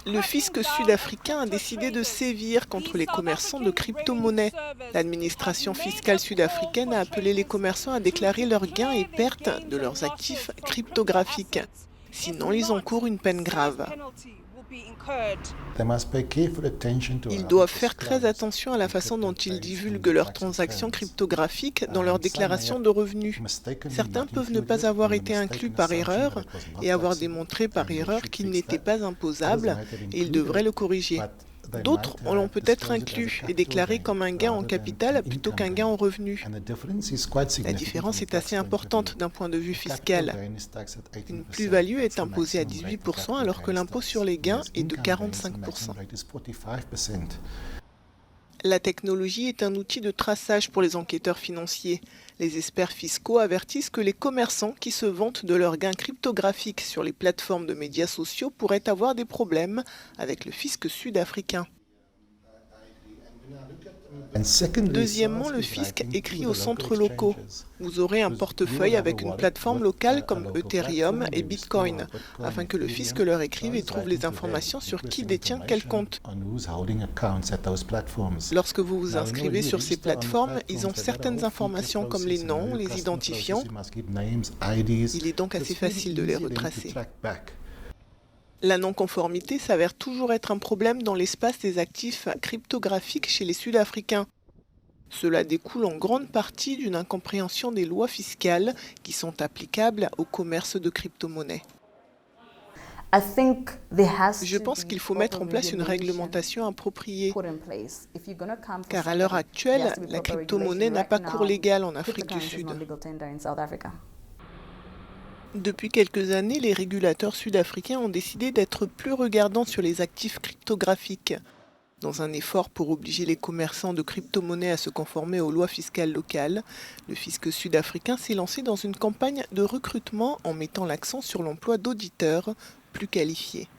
Le fisc sud-africain a décidé de sévir contre les commerçants de crypto-monnaies. L'administration fiscale sud-africaine a appelé les commerçants à déclarer leurs gains et pertes de leurs actifs cryptographiques. Sinon, ils encourent une peine grave. Ils doivent faire très attention à la façon dont ils divulguent leurs transactions cryptographiques dans leurs déclarations de revenus. Certains peuvent ne pas avoir été inclus par erreur et avoir démontré par erreur qu'ils n'étaient pas imposables et ils devraient le corriger. D'autres l'ont peut-être inclus et déclaré comme un gain en capital plutôt qu'un gain en revenus. La différence est assez importante d'un point de vue fiscal. Une plus-value est imposée à 18% alors que l'impôt sur les gains est de 45%. La technologie est un outil de traçage pour les enquêteurs financiers. Les experts fiscaux avertissent que les commerçants qui se vantent de leurs gains cryptographiques sur les plateformes de médias sociaux pourraient avoir des problèmes avec le fisc sud-africain. Deuxièmement, le fisc écrit aux centres locaux. Vous aurez un portefeuille avec une plateforme locale comme Ethereum et Bitcoin, afin que le fisc leur écrive et trouve les informations sur qui détient quel compte. Lorsque vous vous inscrivez sur ces plateformes, ils ont certaines informations comme les noms, les identifiants. Il est donc assez facile de les retracer. La non-conformité s'avère toujours être un problème dans l'espace des actifs cryptographiques chez les Sud-Africains. Cela découle en grande partie d'une incompréhension des lois fiscales qui sont applicables au commerce de crypto-monnaies. Je pense qu'il faut mettre en place une réglementation appropriée, car à l'heure actuelle, la crypto-monnaie n'a pas cours légal en Afrique du Sud. Depuis quelques années, les régulateurs sud-africains ont décidé d'être plus regardants sur les actifs cryptographiques. Dans un effort pour obliger les commerçants de crypto-monnaies à se conformer aux lois fiscales locales, le fisc sud-africain s'est lancé dans une campagne de recrutement en mettant l'accent sur l'emploi d'auditeurs plus qualifiés.